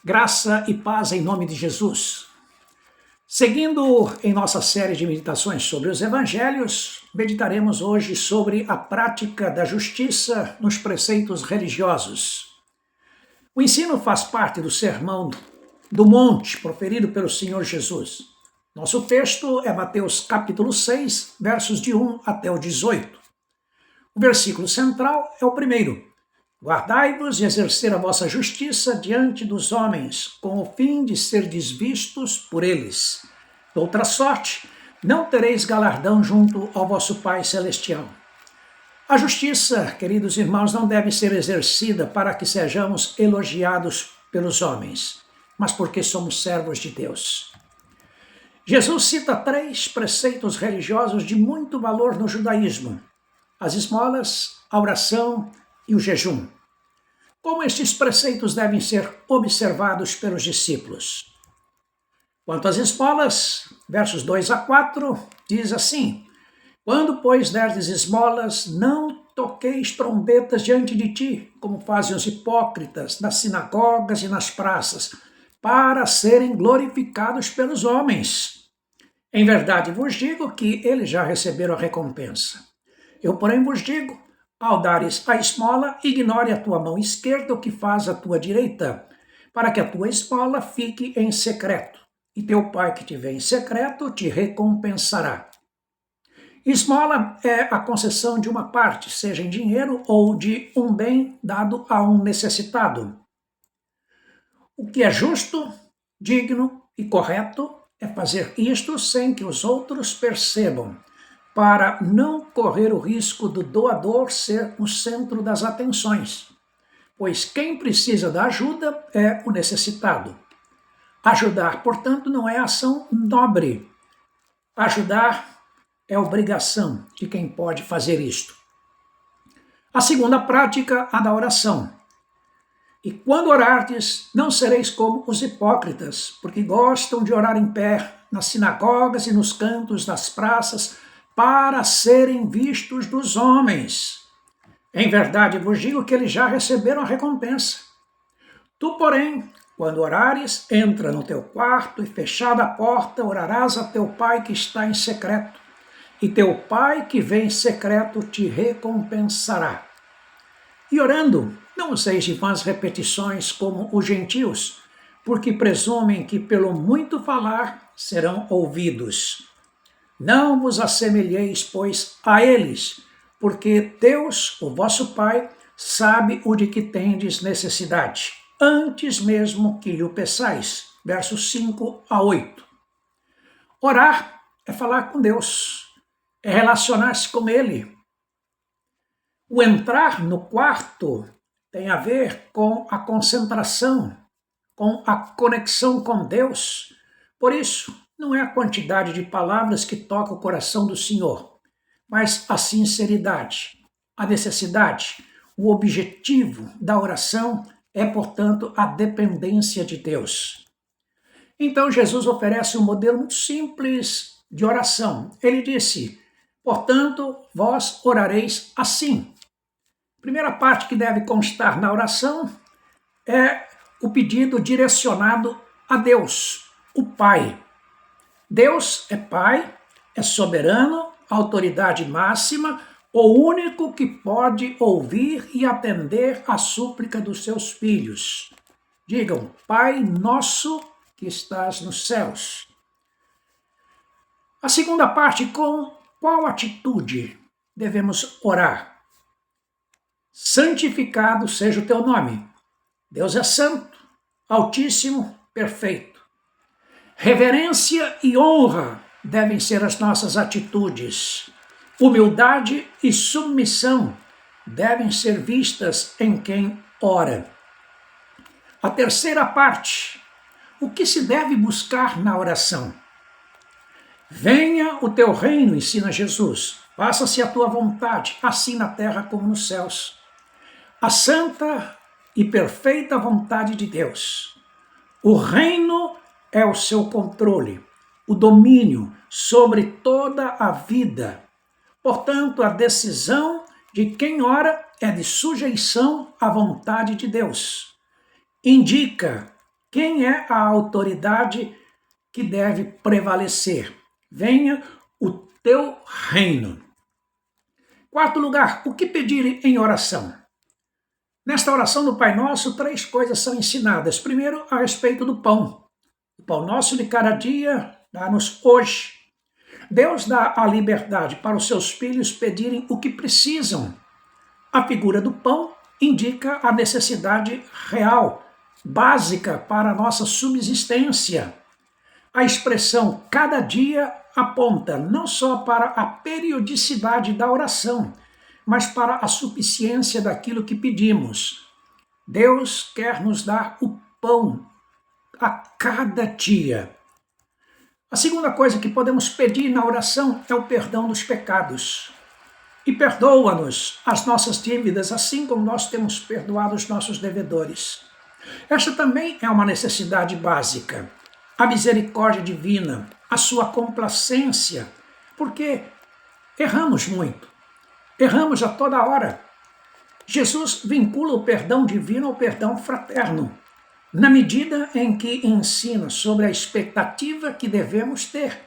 Graça e paz em nome de Jesus. Seguindo em nossa série de meditações sobre os evangelhos, meditaremos hoje sobre a prática da justiça nos preceitos religiosos. O ensino faz parte do Sermão do Monte, proferido pelo Senhor Jesus. Nosso texto é Mateus capítulo 6, versos de 1 até o 18. O versículo central é o primeiro. Guardai-vos de exercer a vossa justiça diante dos homens, com o fim de serdes vistos por eles. De outra sorte, não tereis galardão junto ao vosso Pai Celestial. A justiça, queridos irmãos, não deve ser exercida para que sejamos elogiados pelos homens, mas porque somos servos de Deus. Jesus cita 3 preceitos religiosos de muito valor no judaísmo: as esmolas, a oração e o jejum. Como estes preceitos devem ser observados pelos discípulos? Quanto às esmolas, versos 2 a 4, diz assim: Quando, pois, derdes esmolas, não toqueis trombetas diante de ti, como fazem os hipócritas nas sinagogas e nas praças, para serem glorificados pelos homens. Em verdade vos digo que eles já receberam a recompensa. Eu, porém, vos digo: ao dares a esmola, ignore a tua mão esquerda o que faz a tua direita, para que a tua esmola fique em secreto, e teu pai que te vê em secreto te recompensará. Esmola é a concessão de uma parte, seja em dinheiro ou de um bem dado a um necessitado. O que é justo, digno e correto é fazer isto sem que os outros percebam, para não correr o risco do doador ser o centro das atenções, pois quem precisa da ajuda é o necessitado. Ajudar, portanto, não é ação nobre. Ajudar é obrigação de quem pode fazer isto. A segunda prática, a da oração. E quando orardes, não sereis como os hipócritas, porque gostam de orar em pé, nas sinagogas e nos cantos das praças, para serem vistos dos homens. Em verdade vos digo que eles já receberam a recompensa. Tu, porém, quando orares, entra no teu quarto e, fechada a porta, orarás a teu pai que está em secreto, e teu pai que vem em secreto te recompensará. E orando, não useis de vãs repetições como os gentios, porque presumem que pelo muito falar serão ouvidos. Não vos assemelheis, pois, a eles, porque Deus, o vosso Pai, sabe o de que tendes necessidade, antes mesmo que lhe o peçais. Versos 5 a 8. Orar é falar com Deus, é relacionar-se com Ele. O entrar no quarto tem a ver com a concentração, com a conexão com Deus. Por isso, não é a quantidade de palavras que toca o coração do Senhor, mas a sinceridade, a necessidade, o objetivo da oração é, portanto, a dependência de Deus. Então, Jesus oferece um modelo muito simples de oração. Ele disse: portanto, vós orareis assim. A primeira parte que deve constar na oração é o pedido direcionado a Deus, o Pai. Deus é Pai, é soberano, autoridade máxima, o único que pode ouvir e atender à súplica dos seus filhos. Digam: Pai nosso que estás nos céus. A segunda parte, com qual atitude devemos orar? Santificado seja o teu nome. Deus é santo, altíssimo, perfeito. Reverência e honra devem ser as nossas atitudes. Humildade e submissão devem ser vistas em quem ora. A terceira parte, o que se deve buscar na oração? Venha o teu reino, ensina Jesus. Faça-se a tua vontade, assim na terra como nos céus. A santa e perfeita vontade de Deus. O reino é o seu controle, o domínio sobre toda a vida. Portanto, a decisão de quem ora é de sujeição à vontade de Deus. Indica Quem é a autoridade que deve prevalecer? Venha o teu reino. Quarto lugar, o que pedir em oração? Nesta oração do Pai Nosso, 3 coisas são ensinadas. Primeiro, a respeito do pão. O pão nosso de cada dia, dá-nos hoje. Deus dá a liberdade para os seus filhos pedirem o que precisam. A figura do pão indica a necessidade real, básica para a nossa subsistência. A expressão cada dia aponta não só para a periodicidade da oração, mas para a suficiência daquilo que pedimos. Deus quer nos dar o pão a cada dia. A segunda coisa que podemos pedir na oração é o perdão dos pecados. E perdoa-nos as nossas dívidas, assim como nós temos perdoado os nossos devedores. Esta também é uma necessidade básica. A misericórdia divina, a sua complacência, porque erramos muito. Erramos a toda hora. Jesus vincula o perdão divino ao perdão fraterno, na medida em que ensina sobre a expectativa que devemos ter.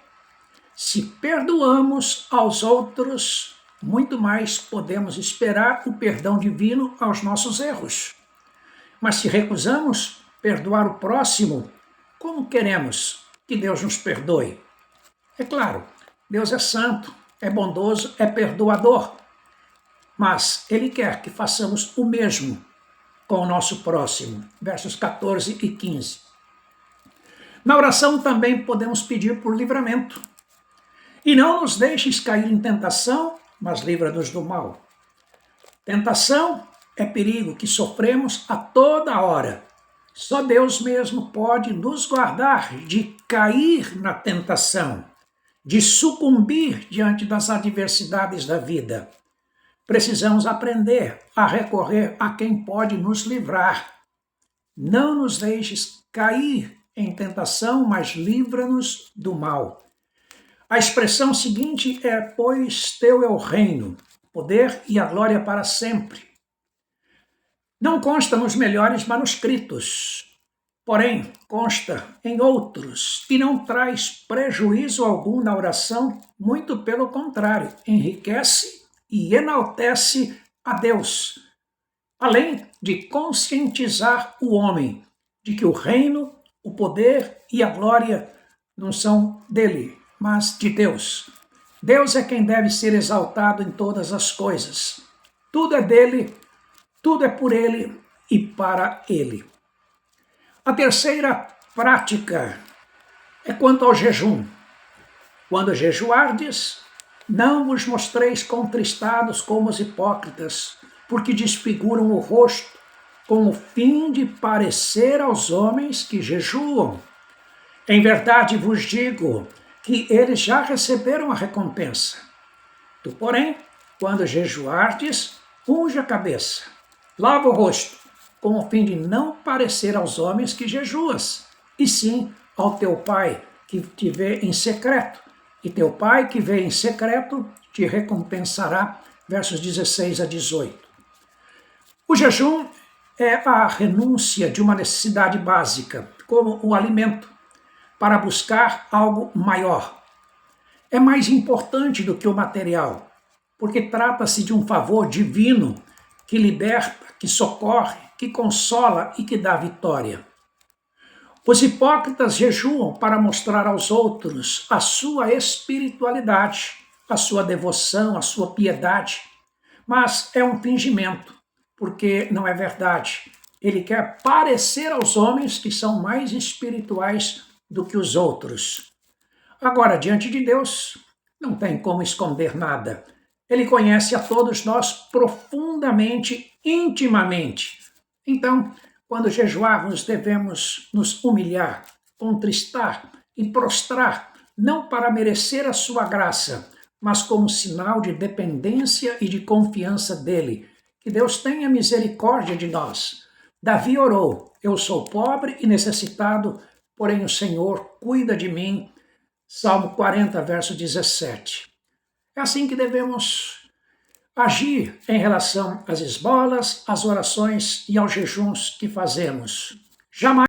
Se perdoamos aos outros, muito mais podemos esperar o perdão divino aos nossos erros. Mas se recusamos perdoar o próximo, como queremos que Deus nos perdoe? É claro, Deus é santo, é bondoso, é perdoador, mas Ele quer que façamos o mesmo com o nosso próximo. Versos 14 e 15. Na oração também podemos pedir por livramento. E não nos deixes cair em tentação, mas livra-nos do mal. Tentação é perigo que sofremos a toda hora. Só Deus mesmo pode nos guardar de cair na tentação, de sucumbir diante das adversidades da vida. Precisamos aprender a recorrer a quem pode nos livrar. Não nos deixes cair em tentação, mas livra-nos do mal. A expressão seguinte é: pois teu é o reino, poder e a glória para sempre. Não consta nos melhores manuscritos, porém consta em outros, e não traz prejuízo algum na oração, muito pelo contrário, enriquece e enaltece a Deus, além de conscientizar o homem de que o reino, o poder e a glória não são dele, mas de Deus. Deus é quem deve ser exaltado em todas as coisas. Tudo é dele, tudo é por ele e para ele. A terceira prática é quanto ao jejum. Quando jejuardes, não vos mostreis contristados como os hipócritas, porque desfiguram o rosto, com o fim de parecer aos homens que jejuam. Em verdade vos digo que eles já receberam a recompensa. Tu, porém, quando jejuardes, unge a cabeça, lava o rosto, com o fim de não parecer aos homens que jejuas, e sim ao teu Pai que te vê em secreto. E teu Pai que vê em secreto te recompensará. Versos 16 a 18. O jejum é a renúncia de uma necessidade básica, como o alimento, para buscar algo maior. É mais importante do que o material, porque trata-se de um favor divino que liberta, que socorre, que consola e que dá vitória. Os hipócritas jejuam para mostrar aos outros a sua espiritualidade, a sua devoção, a sua piedade, mas é um fingimento, porque não é verdade. Ele quer parecer aos homens que são mais espirituais do que os outros. Agora, diante de Deus, não tem como esconder nada. Ele conhece a todos nós profundamente, intimamente. Então, quando jejuarmos, devemos nos humilhar, contristar e prostrar, não para merecer a sua graça, mas como sinal de dependência e de confiança dele. Que Deus tenha misericórdia de nós. Davi orou: eu sou pobre e necessitado, porém o Senhor cuida de mim. Salmo 40, verso 17. É assim que devemos agir em relação às esmolas, às orações e aos jejuns que fazemos. Jamais